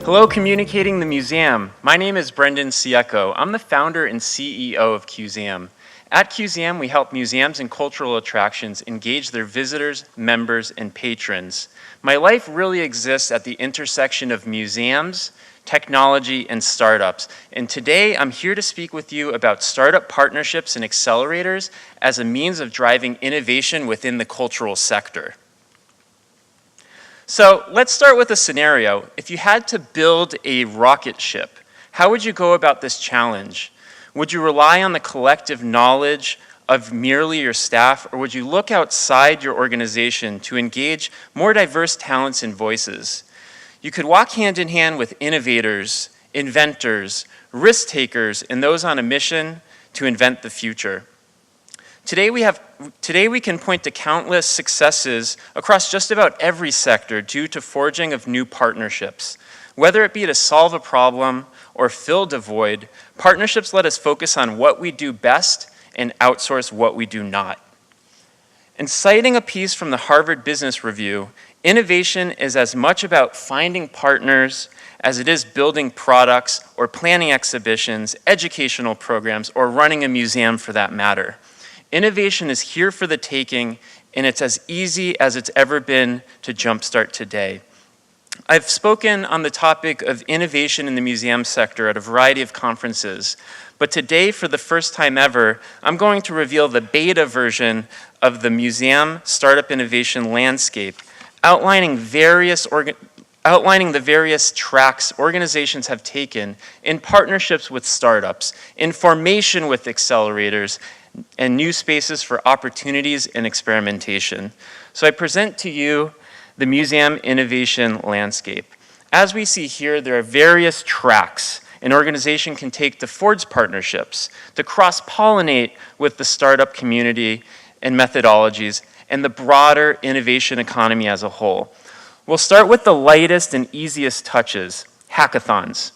Hello, Communicating the Museum. My name is Brendan Ciecko. I'm the founder and CEO of Cuseum. At Cuseum, we help museums and cultural attractions engage their visitors, members, and patrons. My life really exists at the intersection of museums, technology, and startups. And today, I'm here to speak with you about startup partnerships and accelerators as a means of driving innovation within the cultural sector. So let's start with a scenario. If you had to build a rocket ship, how would you go about this challenge? Would you rely on the collective knowledge of merely your staff, or would you look outside your organization to engage more diverse talents and voices? You could walk hand in hand with innovators, inventors, risk takers, and those on a mission to invent the future. Today we can point to countless successes across just about every sector due to forging of new partnerships. Whether it be to solve a problem or fill a void, partnerships let us focus on what we do best and outsource what we do not. And citing a piece from the Harvard Business Review, innovation is as much about finding partners as it is building products or planning exhibitions, educational programs, or running a museum for that matter. Innovation is here for the taking, and it's as easy as it's ever been to jumpstart today. I've spoken on the topic of innovation in the museum sector at a variety of conferences, but today, for the first time ever, I'm going to reveal the beta version of the museum startup innovation landscape, outlining the various tracks organizations have taken in partnerships with startups, in formation with accelerators, and new spaces for opportunities and experimentation. So I present to you the museum innovation landscape. As we see here, there are various tracks an organization can take to forge partnerships, to cross-pollinate with the startup community and methodologies, and the broader innovation economy as a whole. We'll start with the lightest and easiest touches, hackathons.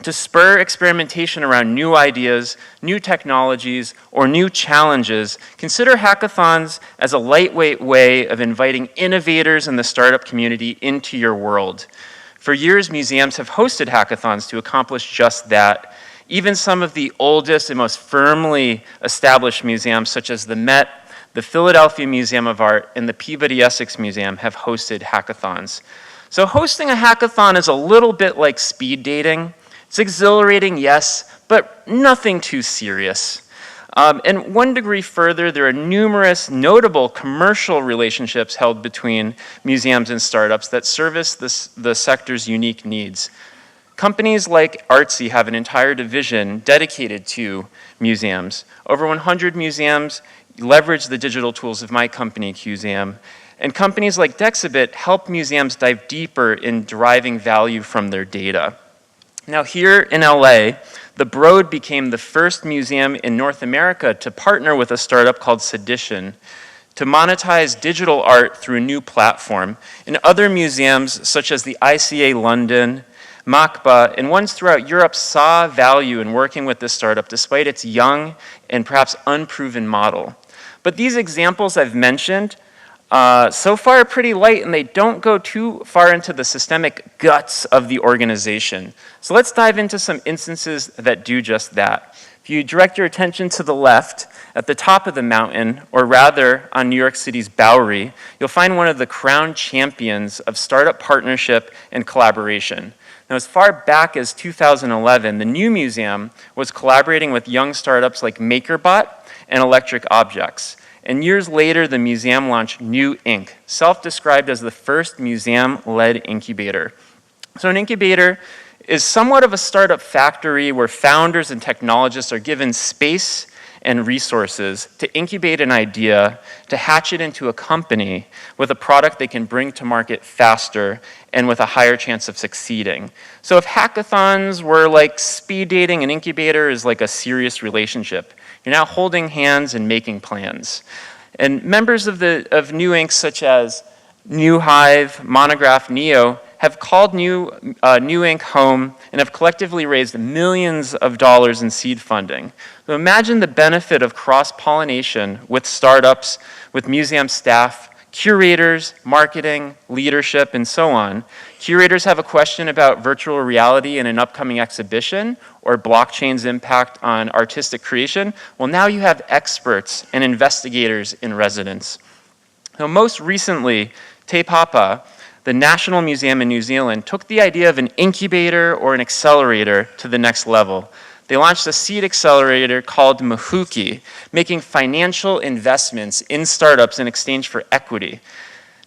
To spur experimentation around new ideas, new technologies, or new challenges, consider hackathons as a lightweight way of inviting innovators in the startup community into your world. For years, museums have hosted hackathons to accomplish just that. Even some of the oldest and most firmly established museums, such as the Met, the Philadelphia Museum of Art, and the Peabody Essex Museum, have hosted hackathons. So hosting a hackathon is a little bit like speed dating. It's exhilarating, yes, but nothing too serious. And one degree further, there are numerous notable commercial relationships held between museums and startups that service the sector's unique needs. Companies like Artsy have an entire division dedicated to museums. Over 100 museums leverage the digital tools of my company, Cuseum. And companies like Dexibit help museums dive deeper in deriving value from their data. Now here in LA, the Broad became the first museum in North America to partner with a startup called Sedition to monetize digital art through a new platform. And other museums, such as the ICA London, MACBA, and ones throughout Europe saw value in working with this startup despite its young and perhaps unproven model. But these examples I've mentioned so far are pretty light, and they don't go too far into the systemic guts of the organization. So let's dive into some instances that do just that. If you direct your attention to the left, at the top of the mountain, or rather on New York City's Bowery, you'll find one of the crown champions of startup partnership and collaboration. Now, as far back as 2011, the new museum was collaborating with young startups like MakerBot and Electric Objects. And years later, the museum launched New Inc., self-described as the first museum-led incubator. So an incubator is somewhat of a startup factory where founders and technologists are given space and resources to incubate an idea, to hatch it into a company with a product they can bring to market faster and with a higher chance of succeeding. So if hackathons were like speed dating, an incubator is like a serious relationship. You're now holding hands and making plans. And members of New Inc., such as New Hive, Monograph, Neo, have called New Inc. home and have collectively raised millions of dollars in seed funding. So imagine the benefit of cross-pollination with startups, with museum staff, curators, marketing, leadership, and so on. Curators have a question about virtual reality in an upcoming exhibition or blockchain's impact on artistic creation. Well, now you have experts and investigators in residence. Now, most recently, Te Papa, the National Museum in New Zealand, took the idea of an incubator or an accelerator to the next level. They launched a seed accelerator called Mahuki, making financial investments in startups in exchange for equity.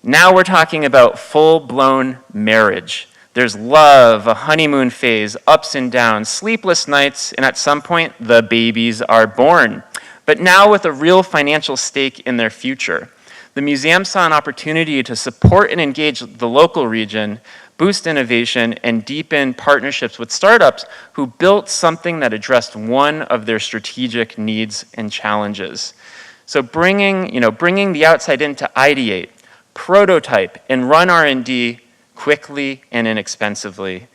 Now we're talking about full-blown marriage. There's love, a honeymoon phase, ups and downs, sleepless nights, and at some point, the babies are born. But now with a real financial stake in their future. The museum saw an opportunity to support and engage the local region, boost innovation, and deepen partnerships with startups who built something that addressed one of their strategic needs and challenges. So bringing the outside in to ideate, prototype, and run R&D quickly and inexpensively.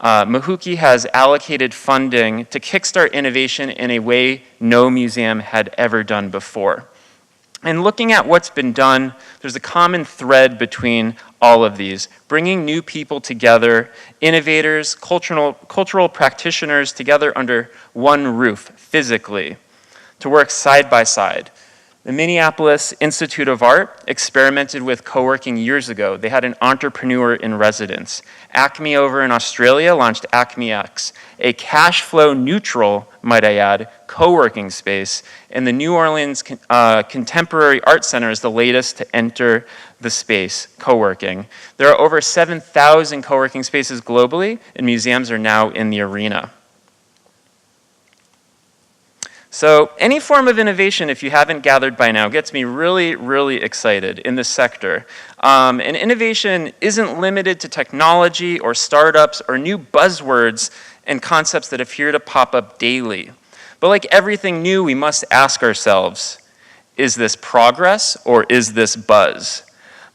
Mahuki has allocated funding to kickstart innovation in a way no museum had ever done before. And looking at what's been done, there's a common thread between all of these, bringing new people together, innovators, cultural practitioners together under one roof, physically, to work side by side. The Minneapolis Institute of Art experimented with co-working years ago. They had an entrepreneur in residence. Acme over in Australia launched AcmeX, a cash flow neutral, might I add, co-working space. And the New Orleans Contemporary Art Center is the latest to enter the space, co-working. There are over 7,000 co-working spaces globally, and museums are now in the arena. So any form of innovation, if you haven't gathered by now, gets me really, really excited in this sector. And innovation isn't limited to technology or startups or new buzzwords and concepts that appear to pop up daily. But like everything new, we must ask ourselves, is this progress or is this buzz?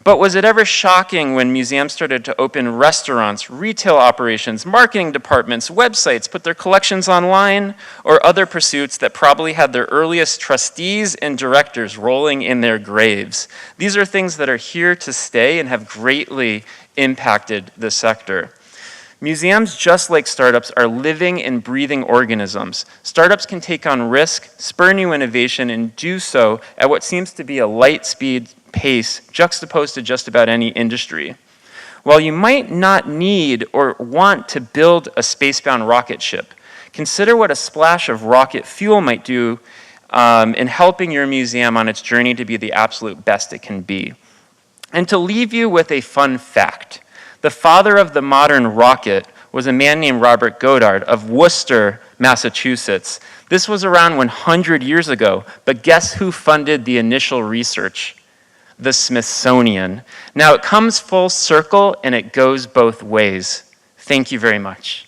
But was it ever shocking when museums started to open restaurants, retail operations, marketing departments, websites, put their collections online, or other pursuits that probably had their earliest trustees and directors rolling in their graves? These are things that are here to stay and have greatly impacted the sector. Museums, just like startups, are living and breathing organisms. Startups can take on risk, spur new innovation, and do so at what seems to be a light speed pace juxtaposed to just about any industry. While you might not need or want to build a space-bound rocket ship, consider what a splash of rocket fuel might do in helping your museum on its journey to be the absolute best it can be. And to leave you with a fun fact, the father of the modern rocket was a man named Robert Goddard of Worcester, Massachusetts. This was around 100 years ago, but guess who funded the initial research? The Smithsonian. Now it comes full circle and it goes both ways. Thank you very much.